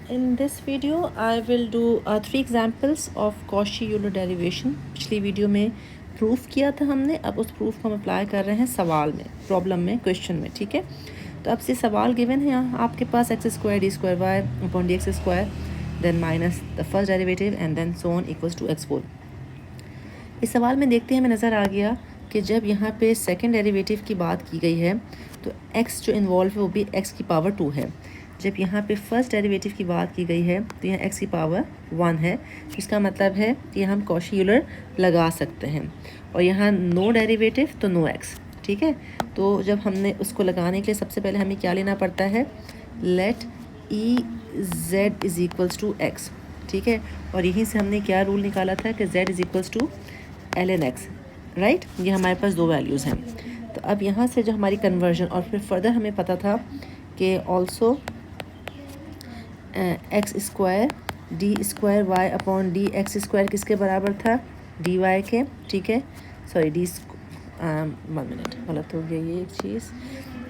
In this video, I will do 3 examples of Cauchy-Euler derivation. पिछली video में proof किया था हमने, अब उस प्रूफ को हम अप्लाई कर रहे हैं सवाल में, प्रॉब्लम में, क्वेश्चन में, ठीक है। तो अब से सवाल गिवन है यहाँ आपके पास x square D square Y upon D X square then minus the first derivative and then so on equals to x4। इस सवाल में देखते हैं हमें नज़र आ गया कि जब यहाँ पे सेकेंड डेरिवेटिव की बात की गई है तो x जो इन्वॉल्व है वो भी x की पावर 2 है। जब यहाँ पे फर्स्ट डेरिवेटिव की बात की गई है तो यहाँ x की पावर 1 है। इसका मतलब है कि हम कॉशी-यूलर लगा सकते हैं और यहाँ नो डेरिवेटिव तो नो x, ठीक है। तो जब हमने उसको लगाने के लिए सबसे पहले हमें क्या लेना पड़ता है, let E Z is equals to X, ठीक है। और यहीं से हमने क्या रूल निकाला था कि z is equals to L N X, right. ये हमारे पास दो वैल्यूज़ हैं। तो अब यहाँ से जो हमारी कन्वर्जन और फिर फर्दर हमें पता था कि also X square D square Y upon D X square किसके बराबर था, डी वाई के, ठीक है। सॉरी डी 1 मिनट गलत हो गया ये एक चीज़,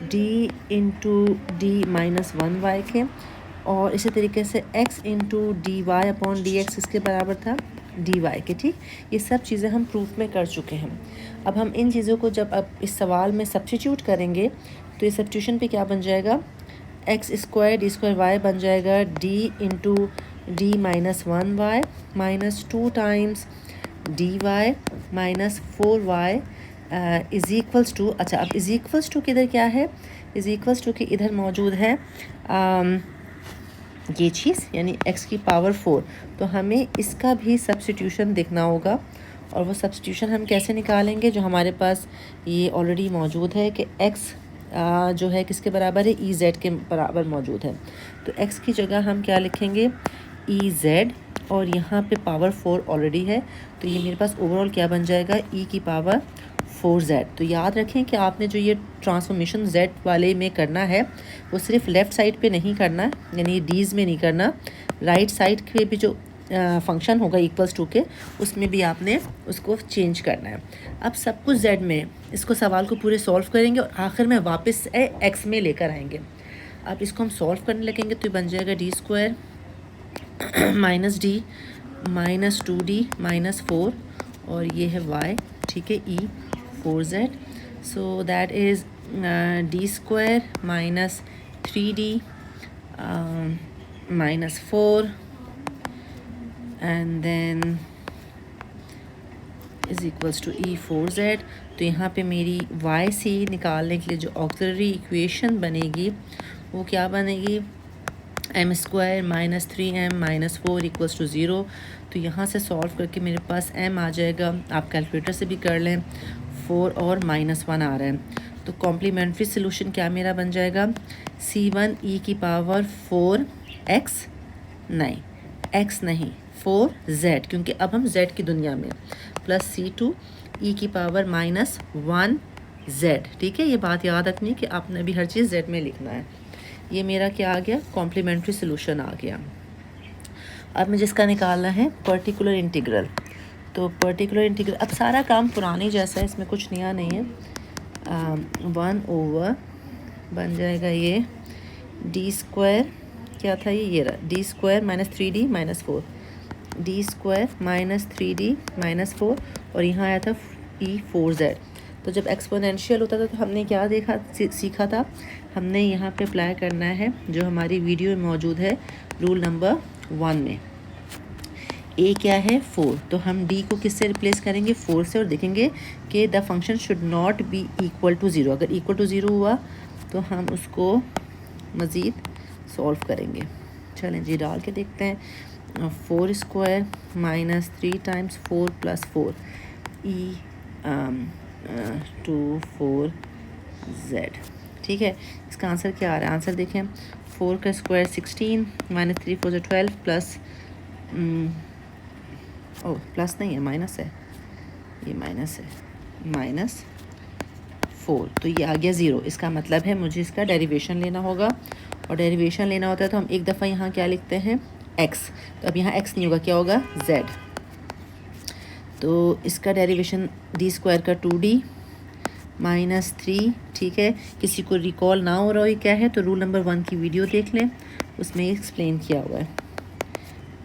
D into D minus 1 Y के, और इसी तरीके से x into D Y upon D X इसके बराबर था डी वाई के, ठीक। ये सब चीज़ें हम प्रूफ में कर चुके हैं। अब हम इन चीज़ों को जब अब इस सवाल में सब्स्टिट्यूट करेंगे तो ये सब्स्टिट्यूशन पे क्या बन जाएगा, X square D square Y बन जाएगा D into D minus 1 Y minus 2 times D Y minus 4 Y is equals to, अच्छा अब इज़ इक्वल्स टू किधर क्या है, इज़ इक्वल्स टू के इधर मौजूद है ये चीज़ यानी x की पावर 4। तो हमें इसका भी सब्स्टिट्यूशन देखना होगा और वो सब्स्टिट्यूशन हम कैसे निकालेंगे, जो हमारे पास ये ऑलरेडी मौजूद है कि x जो है किसके बराबर है, ई जेड के बराबर मौजूद है। तो x की जगह हम क्या लिखेंगे, ई जेड, और यहाँ पे पावर 4 ऑलरेडी है तो ये मेरे पास ओवरऑल क्या बन जाएगा, e की पावर 4z। तो याद रखें कि आपने जो ये ट्रांसफॉर्मेशन z वाले में करना है वो सिर्फ लेफ़्ट साइड पे नहीं करना, यानी डीज़ में नहीं करना, राइट साइड पे भी जो फंक्शन होगा इक्वल्स टू के उसमें भी आपने उसको चेंज करना है। अब सब कुछ z में, इसको सवाल को पूरे सॉल्व करेंगे और आखिर में वापस x में लेकर आएंगे। अब इसको हम सॉल्व करने लगेंगे तो बन जाएगा D square minus D minus 2d minus 4 और ये है y, ठीक है, e 4z। so that is d square minus 3d minus 4 and then is equals to e 4z। तो यहाँ पे मेरी y से निकालने के लिए जो ऑक्सिलरी इक्वेशन बनेगी वो क्या बनेगी, M square minus 3m minus 4 equals to 0। तो यहाँ से सॉल्व करके मेरे पास m आ जाएगा, आप कैलकुलेटर से भी कर लें, 4 और माइनस 1 आ रहा है। तो कॉम्प्लीमेंट्री सोल्यूशन क्या मेरा बन जाएगा, c1 e की पावर 4x, नहीं x नहीं 4z, क्योंकि अब हम z की दुनिया में, प्लस c2 e की पावर माइनस 1z, ठीक है। ये बात याद रखनी कि आपने भी हर चीज़ z में लिखना है। ये मेरा क्या आ गया, कॉम्प्लीमेंट्री सोल्यूशन आ गया। अब मुझे इसका निकालना है पर्टिकुलर इंटीग्रल। तो पर्टिकुलर इंटीग्रल, अब सारा काम पुराने जैसा है, इसमें कुछ नया नहीं है। 1 ओवर बन जाएगा ये डी स्क्वायर, क्या था ये रहा, D square minus 3d minus 4, D square minus 3d minus 4, और यहाँ आया था e 4z। तो जब एक्सपोनेंशियल होता था तो हमने क्या सीखा था, हमने यहाँ पे अप्लाई करना है जो हमारी वीडियो में मौजूद है रूल नंबर 1 में। a क्या है 4, तो हम d को किससे रिप्लेस करेंगे, 4 से, और देखेंगे कि the function should not be equal to 0। अगर इक्वल टू 0 हुआ तो हम उसको मज़ीद सॉल्व करेंगे। चलें जी डाल के देखते हैं, 4 square minus 3 times 4 plus 4 e 2 4z, ठीक है। इसका आंसर क्या आ रहा है, आंसर देखें, 4 का स्क्वायर 16 माइनस 3 4 12 प्लस प्लस नहीं है, माइनस है, ये माइनस है, माइनस 4, तो ये आ गया 0। इसका मतलब है मुझे इसका डेरिवेशन लेना होगा, और डेरिवेशन लेना होता है तो हम एक दफ़ा यहाँ क्या लिखते हैं, x। तो अब यहाँ x नहीं होगा, क्या होगा, z। तो इसका डेरिवेशन डी स्क्वायर का 2d माइनस 3, ठीक है। किसी को रिकॉल ना हो रहा हो क्या है तो रूल नंबर 1 की वीडियो देख लें, उसमें एक्सप्लेन किया हुआ है।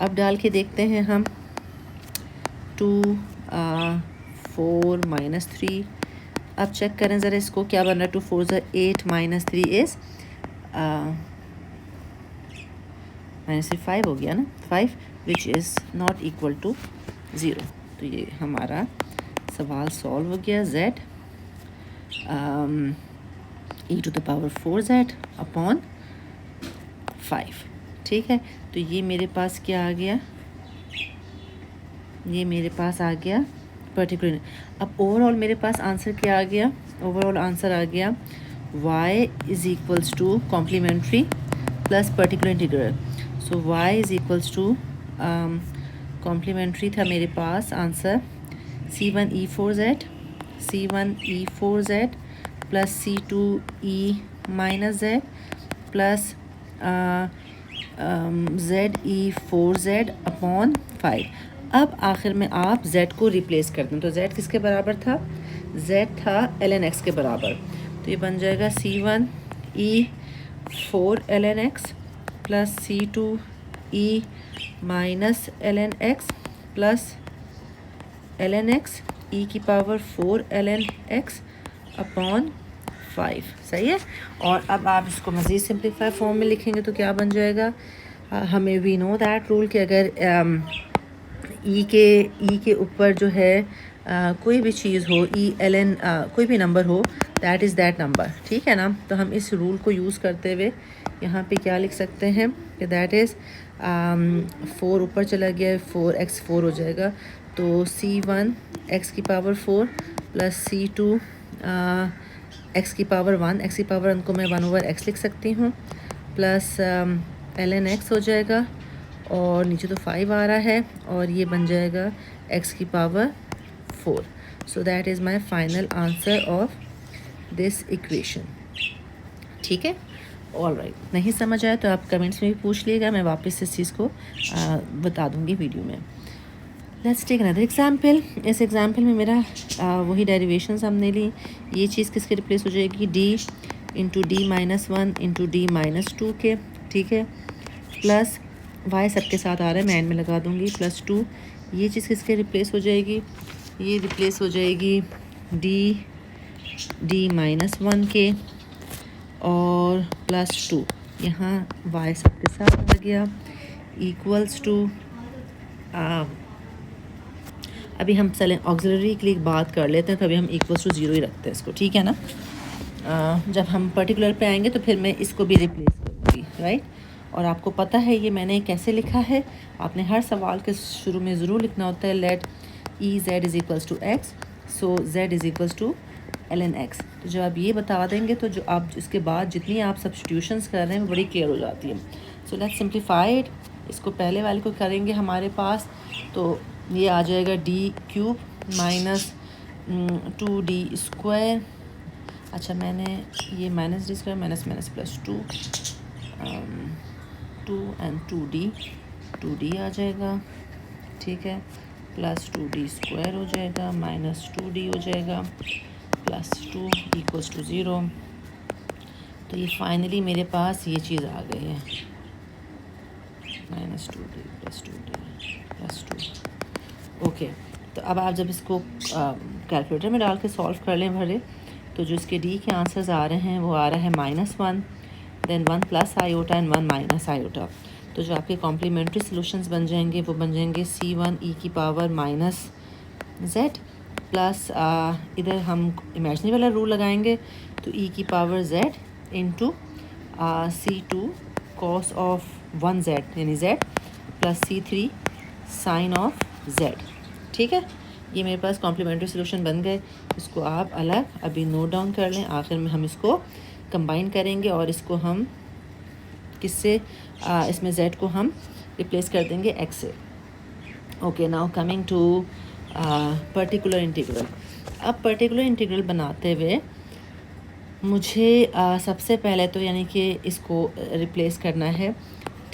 अब डाल के देखते हैं हम 2 4 -3। अब चेक करें ज़रा इसको, क्या बन रहा है। 2 4 ज़ा 8 -3 इज़ -5 हो गया ना, 5 which is not equal to 0। तो ये हमारा सवाल सॉल्व हो गया। z e⁴z upon 5। ठीक है, तो ये मेरे पास क्या आ गया, ये मेरे पास आ गया पर्टिकुलर। अब ओवरऑल मेरे पास आंसर क्या आ गया, ओवरऑल आंसर आ गया y is equals to complementary plus particular integral. So y is equals to complementary था मेरे पास answer C1e⁴z plus C2e-z plus ZE⁴z upon 5। अब आखिर में आप z को रिप्लेस कर दें, तो z किसके बराबर था, z था ln x के बराबर। तो ये बन जाएगा C1e⁴ ln x plus C2e ln x plus ln x e⁴ ln x upon 5। सही है। और अब आप इसको मज़ीद सिंप्लीफाई फॉर्म में लिखेंगे तो क्या बन जाएगा, हमें वी नो दैट रूल कि अगर ई के ऊपर जो है कोई भी चीज़ हो, ln कोई भी नंबर हो, दैट इज़ दैट नंबर। ठीक है ना। तो हम इस रूल को यूज़ करते हुए यहाँ पे क्या लिख सकते हैं कि दैट इज़ 4 ऊपर चला गया, 4x 4 हो जाएगा। तो C1 x⁴ plus C2 x⁴ 1 को मैं 1/x लिख सकती हूँ, प्लस ln x हो जाएगा और नीचे तो 5 आ रहा है और ये बन जाएगा x⁴। So that is my final answer of this equation. ठीक है, ऑल राइट। नहीं समझ आया तो आप कमेंट्स में भी पूछ लीजिएगा, मैं वापस इस चीज़ को बता दूँगी वीडियो में। Let's take another example. इस एग्जाम्पल में मेरा वही डेरिवेशंस हमने ली। ये चीज़ किसके रिप्लेस हो जाएगी, d into d minus 1 into d minus 2 के। ठीक है, प्लस y सबके साथ आ रहा है, मैं एंड में लगा दूँगी, प्लस 2। ये चीज़ किसके रिप्लेस हो जाएगी, ये रिप्लेस हो जाएगी d माइनस 1 के और प्लस 2। यहाँ y सबके साथ आ गया इक्वल्स टू, अभी हम चलें ऑक्सिलरी के लिए बात कर लेते हैं, कभी हम इक्वल्स टू 0 ही रखते हैं इसको। ठीक है ना। जब हम पर्टिकुलर पे आएंगे तो फिर मैं इसको भी रिप्लेस करूँगी, राइट। और आपको पता है ये मैंने कैसे लिखा है, आपने हर सवाल के शुरू में ज़रूर लिखना होता है let EZ is equals to x, so Z is equals to ln x। तो जब आप ये बता देंगे तो जो आप इसके बाद जितनी आप सब्स्टिट्यूशंस कर रहे हैं वो बड़ी क्लियर हो जाती है। So let's simplify it. इसको पहले वाले को करेंगे हमारे पास, तो ये आ जाएगा d³ माइनस 2d²। अच्छा, मैंने ये minus d² minus minus plus 2 and 2d आ जाएगा। ठीक है, प्लस 2d² हो जाएगा माइनस 2d हो जाएगा प्लस 2 इक्वल्स टू 0। तो ये फाइनली मेरे पास ये चीज़ आ गई है, minus 2d plus 2d plus 2। Okay, तो अब आप जब इसको कैलकुलेटर में डाल के सॉल्व कर लें भरे, तो जो इसके d के आंसर्स आ रहे हैं वो आ रहा है -1, then 1 plus iota and 1 minus iota. तो जो आपके कॉम्प्लीमेंट्री सॉल्यूशंस बन जाएंगे वो बन जाएंगे C1 e⁻−z प्लस इधर हम इमेजिनरी वाला रूल लगाएंगे तो e⁻z into C2 cos of 1z यानी z प्लस C3 साइन ऑफ z। ठीक है, ये मेरे पास कॉम्प्लीमेंट्री सॉल्यूशन बन गए। इसको आप अलग अभी नोट डाउन कर लें, आखिर में हम इसको कंबाइन करेंगे और इसको हम किससे, इसमें z को हम रिप्लेस कर देंगे x से। Okay, now coming to particular integral. अब पर्टिकुलर इंटीग्रल बनाते हुए मुझे सबसे पहले तो यानी कि इसको रिप्लेस करना है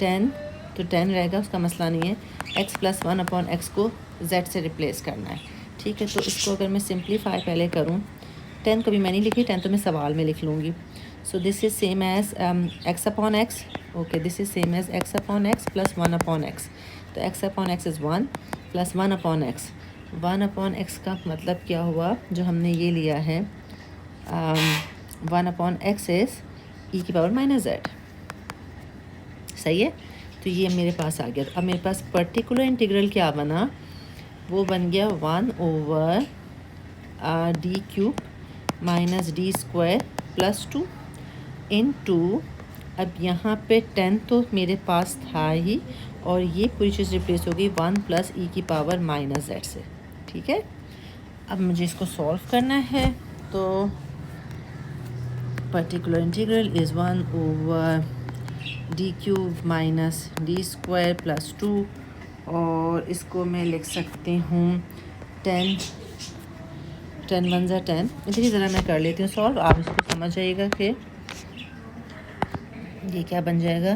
10, तो 10 रहेगा, उसका मसला नहीं है। x प्लस 1 अपॉन x को z से रिप्लेस करना है। ठीक है, तो इसको अगर मैं सिंप्लीफाई पहले करूँ, 10 कभी मैं नहीं लिखी, 10 तो मैं सवाल में लिख लूँगी। So this is same as x upon x okay, this is same as X upon X plus 1 upon X. तो X upon X is 1 plus 1 upon X. 1 upon X का मतलब क्या हुआ, जो हमने ये लिया है 1 अपॉन एक्स इज़ ई की पावर माइनस जेड। सही है, तो ये मेरे पास आ गया। अब मेरे पास पर्टिकुलर इंटीग्रल क्या बना, वो बन गया 1 over D cube minus D square plus 2 into, अब यहाँ पे 10 तो मेरे पास था ही, और ये पूरी चीज़ रिप्लेस हो गई 1 प्लस ई की पावर माइनस जेड से। ठीक है, अब मुझे इसको सॉल्व करना है। तो particular integral is 1 over D cube minus D square plus 2, और इसको मैं लिख सकती हूँ 10 1 ज़ा 10। इतनी ज़रा मैं कर लेती हूँ सॉल्व, आप इसको समझ जाइएगा कि ये क्या बन जाएगा।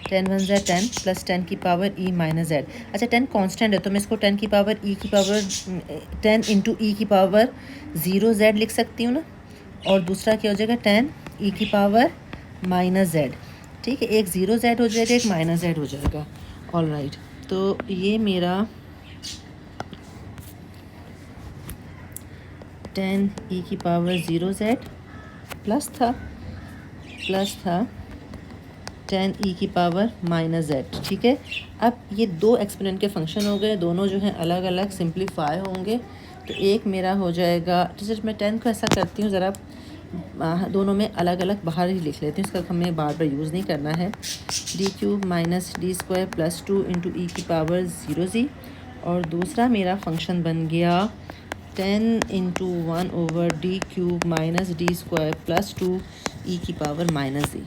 10 1 ज़ा 10 प्लस 10 की पावर ई माइनस जेड। अच्छा, 10 कांस्टेंट है तो मैं इसको 10 की पावर ई की पावर 10 इंटू ई की पावर 0 जेड लिख सकती हूँ ना, और दूसरा क्या हो जाएगा 10 ई की पावर माइनस जेड। ठीक है, एक 0 जेड हो जाएगा, एक माइनस जेड हो जाएगा। ऑल राइट, तो ये मेरा 10 ई की पावर 0 जेड प्लस था 10 ई की पावर माइनस जेड। ठीक है, अब ये दो एक्सपोनेंट के फंक्शन हो गए, दोनों जो हैं अलग अलग सिंप्लीफाई होंगे। तो एक मेरा हो जाएगा, जैसे मैं 10 को ऐसा करती हूँ, ज़रा दोनों में अलग अलग बाहर ही लिख लेती हूँ, इसका हमें बार बार यूज़ नहीं करना है। D cube minus D square plus 2 into E की पावर 0 जी, और दूसरा मेरा फंक्शन बन गया 10 into 1 over D cube minus D square plus 2 ई की पावर माइनस जी।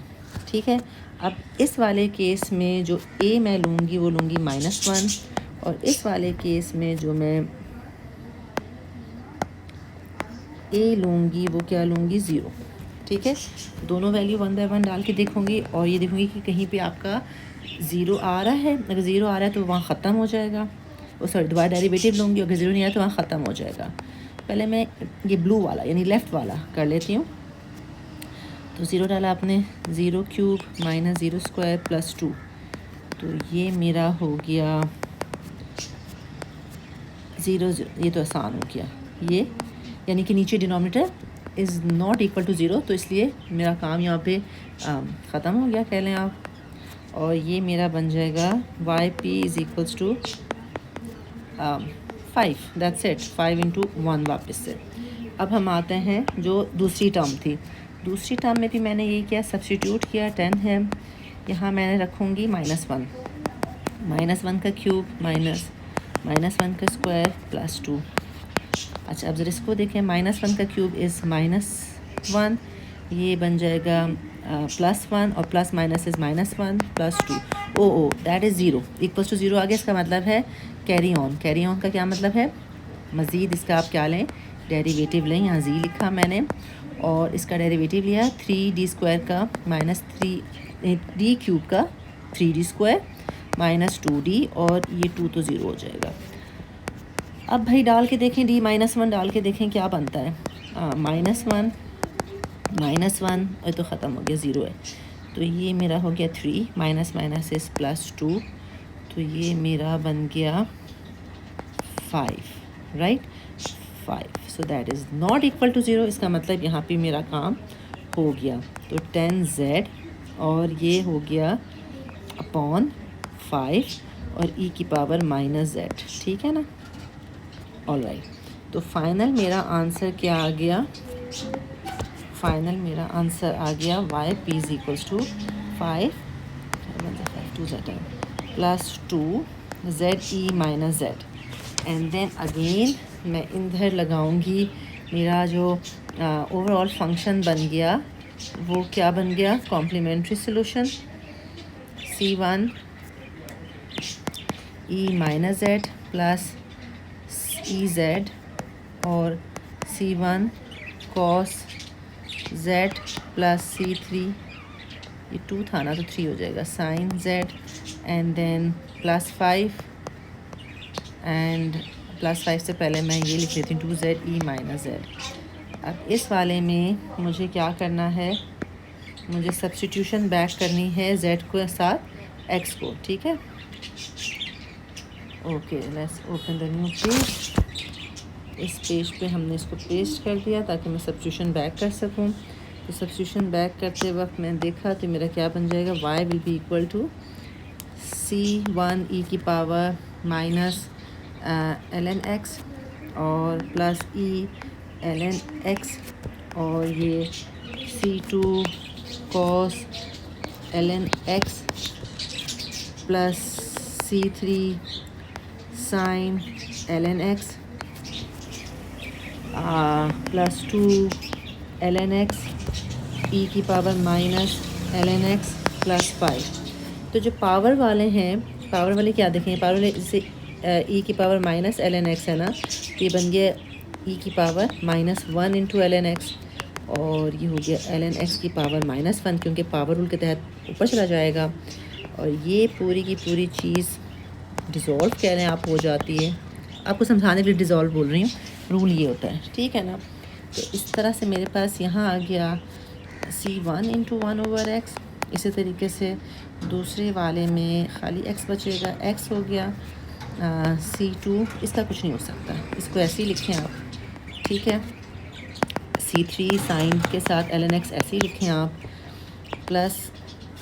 ठीक है, अब इस वाले केस में जो ए मैं लूँगी वो लूँगी -1, और इस वाले केस में जो मैं ए लूँगी वो क्या लूँगी 0। ठीक है, दोनों वैल्यू 1 बाय 1 डाल के देखूँगी, और ये देखूँगी कि कहीं पे आपका 0 आ रहा है। अगर 0 आ रहा है तो वहाँ ख़त्म हो जाएगा, वो सॉरी दोबारा डेरिवेटिव लूँगी, अगर 0 नहीं आया तो वहाँ ख़त्म हो जाएगा। पहले मैं ये ब्लू वाला यानी लेफ़्ट वाला कर लेती हूँ। तो 0 डाला आपने, 0 क्यूब माइनस 0 स्क्वायर प्लस 2, तो ये मेरा हो गया 0 0। ये तो आसान हो गया, ये यानी कि नीचे denominator is not equal to 0, तो इसलिए मेरा काम यहाँ पे ख़त्म हो गया कह लें आप। और ये मेरा बन जाएगा Y P is equals to 5, that's it, 5 into 1 वापस से। अब हम आते हैं जो दूसरी टर्म थी, दूसरी टर्म में भी मैंने यही किया, सब्स्टिट्यूट किया। 10 है, यहाँ मैंने रखूँगी -1, -1 का क्यूब माइनस -1 का स्क्वायर प्लस 2। अच्छा, अब जरा इसको देखें, -1 का क्यूब इज़ -1, ये बन जाएगा +1, और plus minus is -1 plus 2। Oh that is 0 equals to 0 आ गया। इसका मतलब है कैरी ऑन। कैरी ऑन का क्या मतलब है, मज़ीद इसका आप क्या लें, डेरिवेटिव लें। यहाँ जी लिखा मैंने, और इसका डेरिवेटिव लिया 3d स्क्वायर का माइनस 3d क्यूब का 3d स्क्वायर माइनस 2d, और ये 2 तो 0 हो जाएगा। अब भाई डाल के देखें, d -1 डाल के देखें क्या बनता है। -1 ये तो ख़त्म हो गया, 0 है, तो ये मेरा हो गया 3 माइनस माइनस इस प्लस 2, तो ये मेरा बन गया 5, right 5। So that is not equal to 0। इसका मतलब यहाँ पे मेरा काम हो गया। तो 10z, और ये हो गया अपॉन 5, और e की पावर -z। ठीक है ना, ऑल राइट। तो फाइनल मेरा आंसर क्या आ गया, फाइनल मेरा आंसर आ गया Y P is equals to 5 2 10 plus 2 Z E minus Z. And then again मैं इधर लगाऊंगी, मेरा जो ओवरऑल फंक्शन बन गया वो क्या बन गया, complementary solution C1 E minus Z plus E Z, और C1 कॉस z प्लस C3, ये 2 था ना तो 3 हो जाएगा, sine z, and then +5, and +5 से पहले मैं ये लिख लेती हूँ 2z ई माइनस z। अब इस वाले में मुझे क्या करना है, मुझे सब्स्टिट्यूशन बैक करनी है z को साथ x को, ठीक है। Okay, let's open the new page. इस पेज पे हमने इसको पेस्ट कर दिया ताकि मैं सब्स्टिट्यूशन बैक कर सकूं। तो सब्स्टिट्यूशन बैक करते वक्त मैंने देखा तो मेरा क्या बन जाएगा, y will be equal to c1 e की पावर माइनस ln x और प्लस e ln x और ये c2 cos ln x plus c3 sin ln x plus 2 ln x e की power minus ln x plus 5। तो जो power वाले हैं, power वाले क्या देखें, पावर वाले जैसे e की पावर माइनस ln x है ना, तो ये बन गया e की power minus 1 into ln x और ये हो गया ln x की पावर माइनस 1, क्योंकि पावर रूल के तहत ऊपर चला जाएगा और ये पूरी की पूरी चीज़ डिज़ोल्व कह रहे हैं आप हो जाती है। आपको समझाने के लिए डिज़ोल्व बोल रही हूँ, रूल ये होता है, ठीक है ना। तो इस तरह से मेरे पास यहाँ आ गया c1 इंटू 1/x। इसी तरीके से दूसरे वाले में खाली x बचेगा, x हो गया c2, इसका कुछ नहीं हो सकता, इसको ऐसे ही लिखें आप, ठीक है। c3 साइन के साथ ln x ऐसे ही लिखें आप, प्लस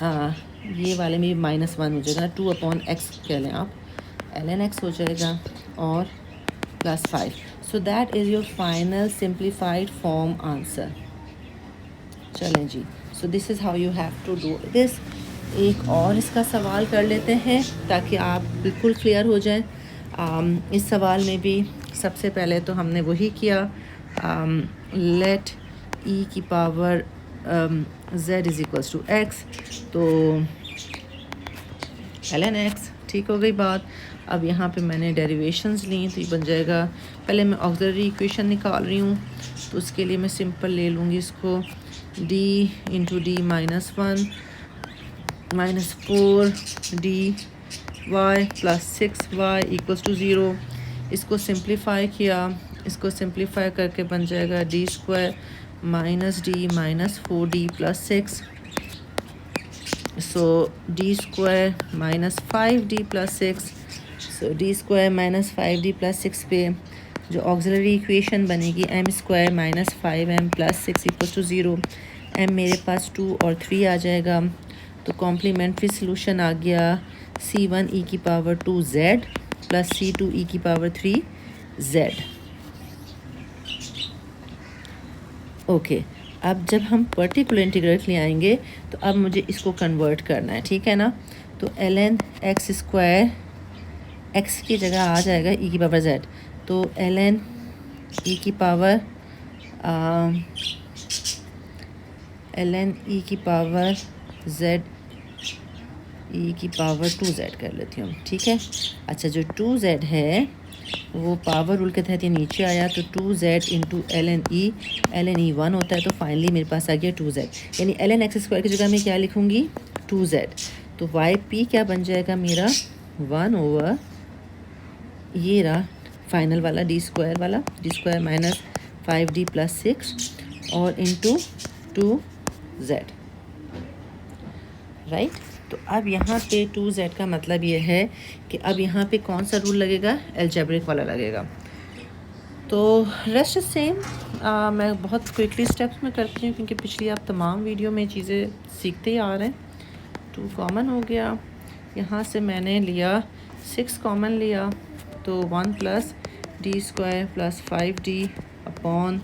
ये वाले में माइनस 1 हो जाएगा, 2/x कह लें आप, ln x हो जाएगा और plus 5। So that is your final simplified form answer. चलें जी, so this is how you have to do this. एक और इसका सवाल कर लेते हैं ताकि आप बिल्कुल क्लियर हो जाएं। इस सवाल में भी सबसे पहले तो हमने वही किया, लेट e की power z is equals to x, तो ln x, ठीक हो गई बात। अब यहाँ पे मैंने डेरिवेशंस ली तो ये बन जाएगा, पहले मैं ऑक्सिलरी इक्वेशन निकाल रही हूँ तो उसके लिए मैं सिंपल ले लूँगी इसको, d into D minus 1 minus 4 dy plus 6y equals to 0। इसको सिंप्लीफाई किया, इसको सिंप्लीफाई करके बन जाएगा D square minus D minus 4d plus 6। So D square minus 5d plus 6, so D square minus 5d plus 6 पे जो auxiliary equation बनेगी m square minus 5m plus 6 equals to 0। m मेरे पास 2 और 3 आ जाएगा, तो कॉम्प्लीमेंट्री सॉल्यूशन आ गया c1 e की power 2z plus c2 e की पावर 3z। ओके, अब जब हम पर्टिकुलर इंटीग्रल ले आएंगे तो अब मुझे इसको कन्वर्ट करना है, ठीक है ना। तो ln x स्क्वायर x की जगह आ जाएगा e की पावर z, तो ln e की पावर ln e की पावर z e की पावर 2z कर लेती हूँ, ठीक है। अच्छा, जो 2z है वो पावर रूल के तहत ये नीचे आया, तो 2z इंटू ln e 1 होता है, तो फाइनली मेरे पास आ गया 2z, यानी ln x स्क्वायर की जगह मैं क्या लिखूँगी 2z। तो yp क्या बन जाएगा मेरा 1 ओवर ये रहा फाइनल वाला डी स्क्वायर वाला, D square minus 5d plus 6 और इंटू 2z, राइट। तो अब यहाँ पे 2z का मतलब ये है कि अब यहाँ पे कौन सा रूल लगेगा, अलजेब्रिक वाला लगेगा। तो रेस्ट सेम, मैं बहुत क्विकली स्टेप्स में करती हूँ क्योंकि पिछली आप तमाम वीडियो में चीज़ें सीखते ही आ रहे हैं। 2 कॉमन हो गया, यहाँ से मैंने लिया 6 कॉमन लिया, तो 1 plus D square plus 5d upon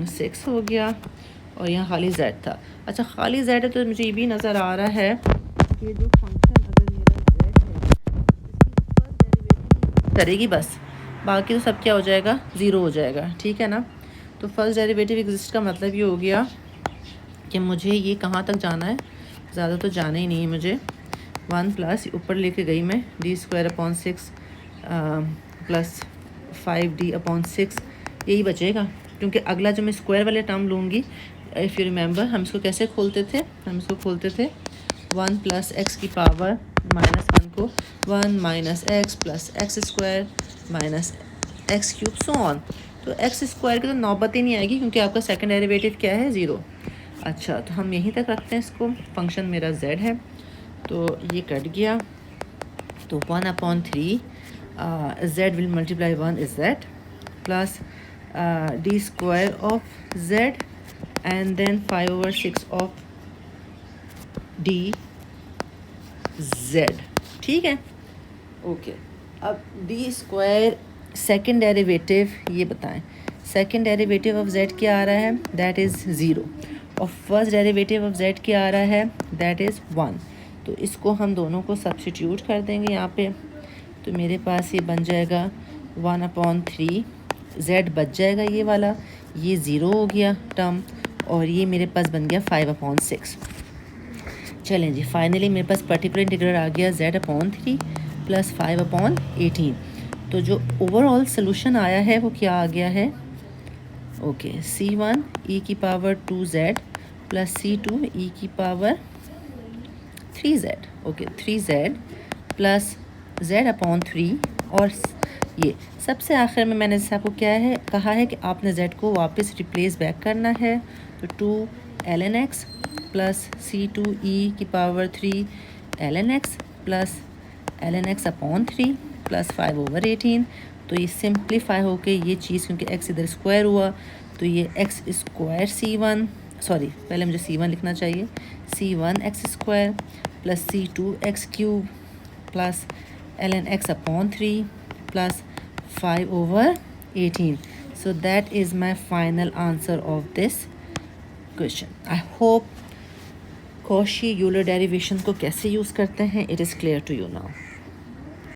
6 हो गया और यहाँ खाली z था। अच्छा, खाली z है तो मुझे ये भी नज़र आ रहा है कि जो फंक्शन अगर मेरा z है इसकी फर्स्ट डेरिवेटिव करेगी बस, बाकी तो सब क्या हो जाएगा 0 हो जाएगा, ठीक है ना। तो फर्स्ट डेरिवेटिव एग्जिस्ट का मतलब ये हो गया कि मुझे ये कहाँ तक जाना है, ज़्यादा तो जाना ही नहीं है मुझे। 1 प्लस ऊपर लेके गई मैं D square upon 6 plus 5d upon 6, यही बचेगा क्योंकि अगला जो मैं स्क्वायर वाले टर्म लूँगी, इफ़ यू रिमेंबर हम इसको कैसे खोलते थे, हम इसको खोलते थे 1 प्लस एक्स की पावर माइनस 1 को 1 minus x plus x square minus x cube so on. तो एक्स स्क्वायर की तो नौबत ही नहीं आएगी क्योंकि आपका सेकंड डेरिवेटिव क्या है 0। अच्छा, तो हम यहीं तक रखते हैं इसको। फंक्शन मेरा z है, तो ये कट गया। तो 1/3 z will multiply 1 is z plus d square of z and then 5/6 of d z। ठीक है, ओके। अब d स्क्वायर सेकेंड डेरिवेटिव ये बताएं, सेकेंड डेरिवेटिव ऑफ z क्या आ रहा है, दैट इज़ 0, और फर्स्ट डेरिवेटिव ऑफ z क्या आ रहा है, दैट इज़ 1। तो इसको हम दोनों को सब्स्टिट्यूट कर देंगे यहाँ पे। तो मेरे पास ये बन जाएगा 1/3, z बच जाएगा ये वाला, ये 0 हो गया टर्म, और ये मेरे पास बन गया 5/6। चलें जी, फाइनली मेरे पास पर्टिकुलर इंटीग्रल आ गया z/3 प्लस 5/18। तो जो ओवरऑल सोल्यूशन आया है वो क्या आ गया है, okay, c1 e⁻² z plus c2 e⁻³ 3z, okay, 3z plus z/3। और ये सबसे आखिर में मैंने जैसे आपको क्या है कहा है कि आपने z को वापस रिप्लेस बैक करना है, तो 2 ln x plus c2 e⁻³ ln x plus ln x/3 plus 5/18। तो ये सिंप्लीफाई होके ये चीज़, क्योंकि x इधर स्क्वायर हुआ, तो ये x स्क्वायर c1, सॉरी पहले मुझे c1 लिखना चाहिए, c1 x square plus c2 x cube plus ln x/3 plus 5/18। So that is my final answer of this question. I hope Cauchy Euler derivation को कैसे use करते हैं, it is clear to you now.